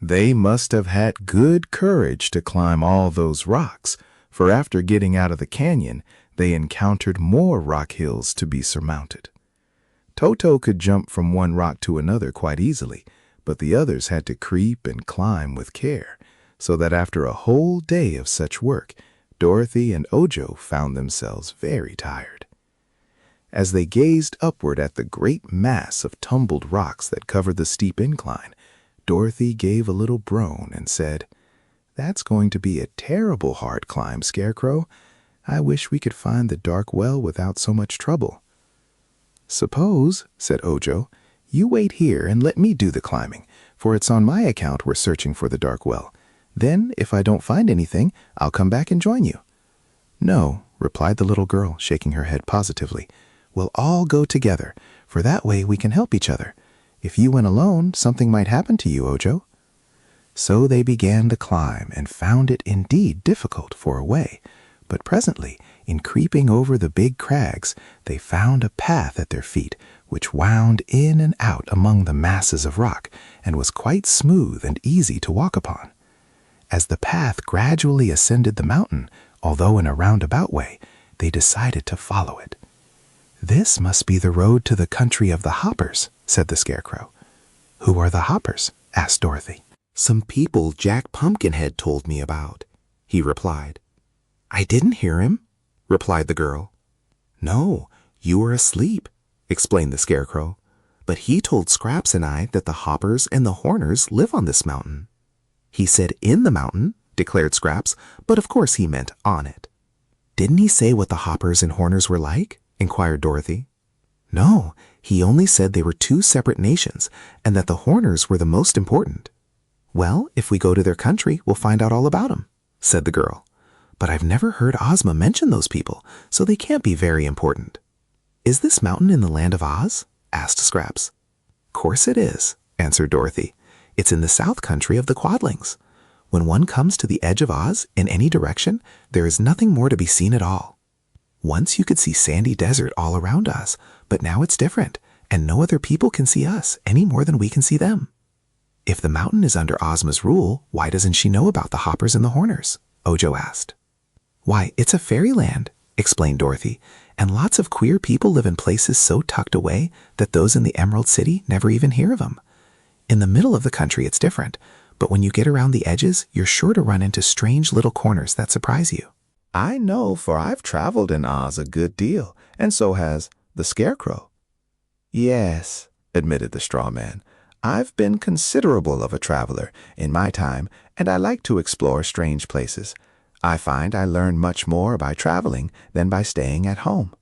They must have had good courage to climb all those rocks, for after getting out of the canyon, they encountered more rock hills to be surmounted. Toto could jump from one rock to another quite easily, but the others had to creep and climb with care, so that after a whole day of such work, Dorothy and Ojo found themselves very tired. As they gazed upward at the great mass of tumbled rocks that covered the steep incline, Dorothy gave a little groan and said, "That's going to be a terrible hard climb, Scarecrow. I wish we could find the dark well without so much trouble." "Suppose," said Ojo, "you wait here and let me do the climbing, for it's on my account we're searching for the dark well. Then, if I don't find anything, I'll come back and join you." "No," replied the little girl, shaking her head positively. "We'll all go together, for that way we can help each other. If you went alone, something might happen to you, Ojo." So they began to climb and found it indeed difficult for a way. But presently, in creeping over the big crags, they found a path at their feet, which wound in and out among the masses of rock, and was quite smooth and easy to walk upon. As the path gradually ascended the mountain, although in a roundabout way, they decided to follow it. "This must be the road to the country of the Hoppers," said the Scarecrow. "Who are the Hoppers?" asked Dorothy. "Some people Jack Pumpkinhead told me about," he replied. "I didn't hear him," replied the girl. "No, you were asleep," explained the Scarecrow. "But he told Scraps and I that the Hoppers and the Horners live on this mountain." "He said in the mountain," declared Scraps, "but of course he meant on it." "Didn't he say what the Hoppers and Horners were like?" inquired Dorothy. "No, he only said they were two separate nations, and that the Horners were the most important." "Well, if we go to their country, we'll find out all about them," said the girl. "But I've never heard Ozma mention those people, so they can't be very important." "Is this mountain in the land of Oz?" asked Scraps. "Course it is," answered Dorothy. "It's in the south country of the Quadlings. When one comes to the edge of Oz, in any direction, there is nothing more to be seen at all. Once you could see sandy desert all around us, but now it's different, and no other people can see us any more than we can see them." "If the mountain is under Ozma's rule, why doesn't she know about the Hoppers and the Horners?" Ojo asked. "Why, it's a fairyland," explained Dorothy, "and lots of queer people live in places so tucked away that those in the Emerald City never even hear of them. In the middle of the country it's different, but when you get around the edges, you're sure to run into strange little corners that surprise you." "I know, for I've traveled in Oz a good deal, and so has the Scarecrow." "Yes," admitted the straw man, "I've been considerable of a traveler in my time, and I like to explore strange places. I find I learn much more by traveling than by staying at home."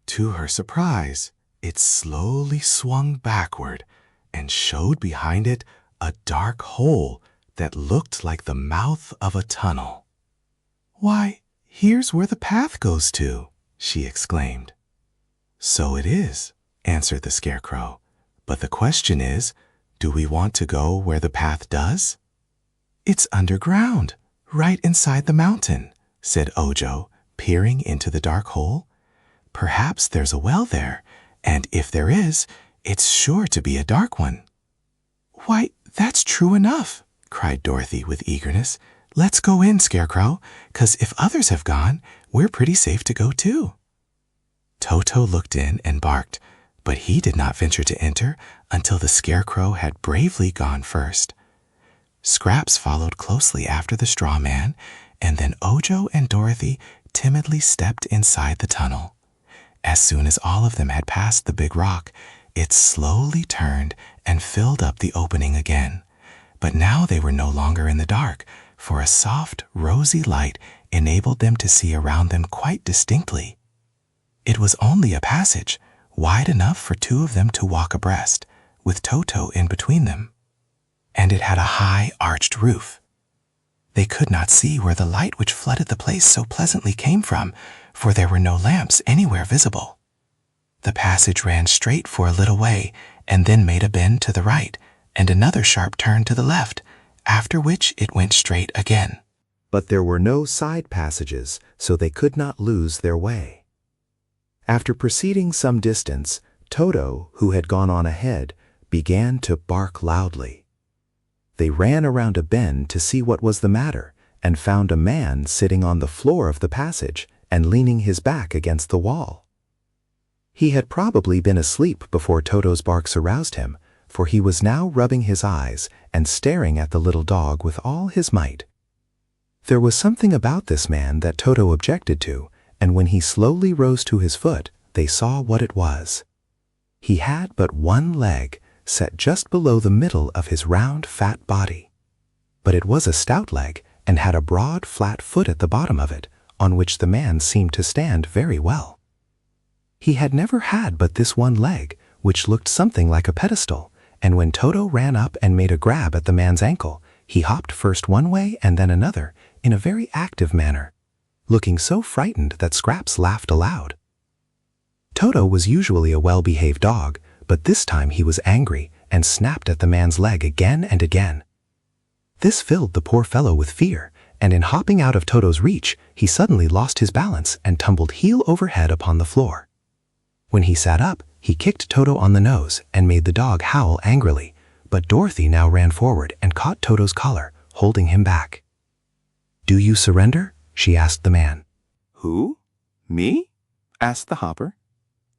To her surprise, it slowly swung backward and showed behind it a dark hole that looked like the mouth of a tunnel. "Why, here's where the path goes to," she exclaimed. "So it is," answered the Scarecrow. "But the question is, do we want to go where the path does?" "It's underground, right inside the mountain," said Ojo, peering into the dark hole. "Perhaps there's a well there, and if there is, it's sure to be a dark one." "Why, that's true enough," cried Dorothy with eagerness. "Let's go in, Scarecrow, 'cause if others have gone, we're pretty safe to go too." Toto looked in and barked, but he did not venture to enter until the Scarecrow had bravely gone first. Scraps followed closely after the straw man, and then Ojo and Dorothy timidly stepped inside the tunnel. As soon as all of them had passed the big rock, it slowly turned and filled up the opening again. But now they were no longer in the dark, for a soft, rosy light enabled them to see around them quite distinctly. It was only a passage, wide enough for two of them to walk abreast, with Toto in between them. And it had a high, arched roof. They could not see where the light which flooded the place so pleasantly came from, for there were no lamps anywhere visible. The passage ran straight for a little way, and then made a bend to the right, and another sharp turn to the left, after which it went straight again. But there were no side passages, so they could not lose their way. After proceeding some distance, Toto, who had gone on ahead, began to bark loudly. They ran around a bend to see what was the matter, and found a man sitting on the floor of the passage and leaning his back against the wall. He had probably been asleep before Toto's barks aroused him, for he was now rubbing his eyes and staring at the little dog with all his might. There was something about this man that Toto objected to, and when he slowly rose to his foot, they saw what it was. He had but one leg, set just below the middle of his round, fat body. But it was a stout leg, and had a broad, flat foot at the bottom of it, on which the man seemed to stand very well. He had never had but this one leg, which looked something like a pedestal, and when Toto ran up and made a grab at the man's ankle, he hopped first one way and then another, in a very active manner, looking so frightened that Scraps laughed aloud. Toto was usually a well-behaved dog, but this time he was angry and snapped at the man's leg again and again. This filled the poor fellow with fear, and in hopping out of Toto's reach, he suddenly lost his balance and tumbled heel over head upon the floor. When he sat up, he kicked Toto on the nose and made the dog howl angrily, but Dorothy now ran forward and caught Toto's collar, holding him back. "Do you surrender?" she asked the man. "Who? Me?" asked the hopper.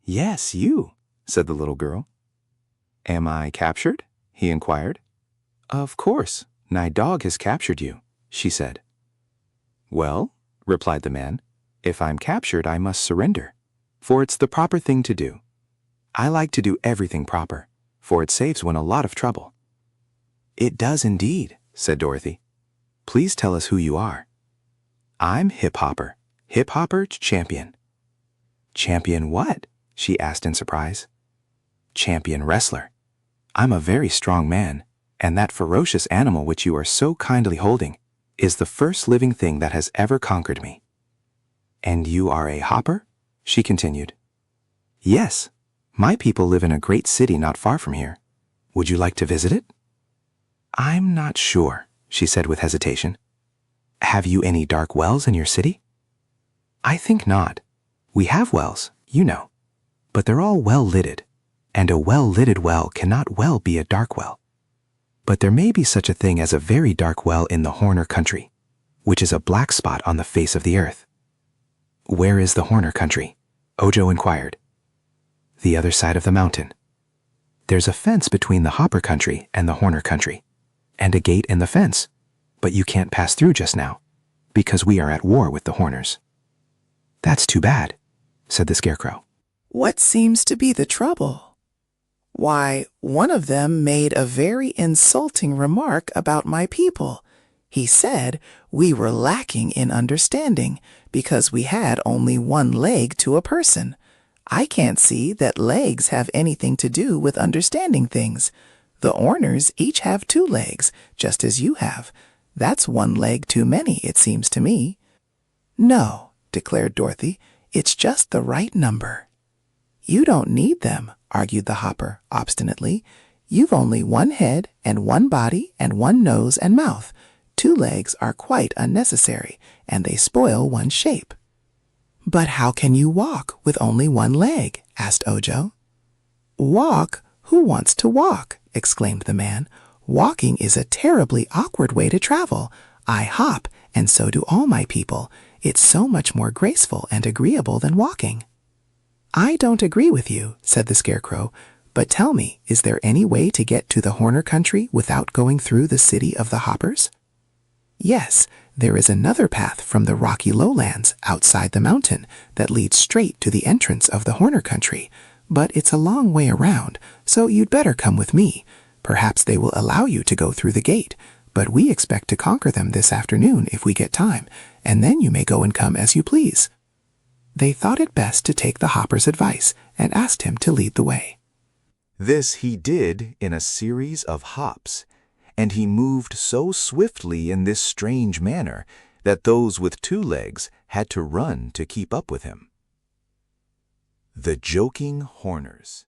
"Yes, you," said the little girl. "Am I captured?" he inquired. "Of course, my dog has captured you," she said. "Well," replied the man, "if I'm captured, I must surrender, for it's the proper thing to do. I like to do everything proper, for it saves one a lot of trouble." "It does indeed," said Dorothy. "Please tell us who you are." "I'm Hiphopper, Hiphopper champion." "Champion what?" she asked in surprise. "Champion wrestler. I'm a very strong man, and that ferocious animal which you are so kindly holding is the first living thing that has ever conquered me." "And you are a hopper?" she continued. "Yes, my people live in a great city not far from here. Would you like to visit it?" "I'm not sure," she said with hesitation. "Have you any dark wells in your city?" "I think not. We have wells, you know, but they're all well-lidded, and a well-lidded well cannot well be a dark well. But there may be such a thing as a very dark well in the Horner country, which is a black spot on the face of the earth." "Where is the Horner country?" Ojo inquired. "The other side of the mountain. There's a fence between the Hopper country and the Horner country, and a gate in the fence, but you can't pass through just now, because we are at war with the Horners." "That's too bad," said the Scarecrow. "What seems to be the trouble?" "Why, one of them made a very insulting remark about my people. He said we were lacking in understanding because we had only one leg to a person. I can't see that legs have anything to do with understanding things. The Horners each have 2 legs, just as you have. That's one leg too many, it seems to me." "No," declared Dorothy, "it's just the right number." "You don't need them," argued the hopper obstinately. "You've only one head and one body and one nose and mouth. 2 legs are quite unnecessary, and they spoil one's shape." "But how can you walk with only one leg?" asked Ojo. "Walk? Who wants to walk?" exclaimed the man. "Walking is a terribly awkward way to travel. I hop, and so do all my people. It's so much more graceful and agreeable than walking." "I don't agree with you," said the Scarecrow, "but tell me, is there any way to get to the Horner country without going through the city of the Hoppers?" "Yes, there is another path from the rocky lowlands outside the mountain that leads straight to the entrance of the Horner country, but it's a long way around, so you'd better come with me. Perhaps they will allow you to go through the gate, but we expect to conquer them this afternoon if we get time, and then you may go and come as you please." They thought it best to take the Hopper's advice and asked him to lead the way. This he did in a series of hops, and he moved so swiftly in this strange manner that those with 2 legs had to run to keep up with him. The Joking Horners.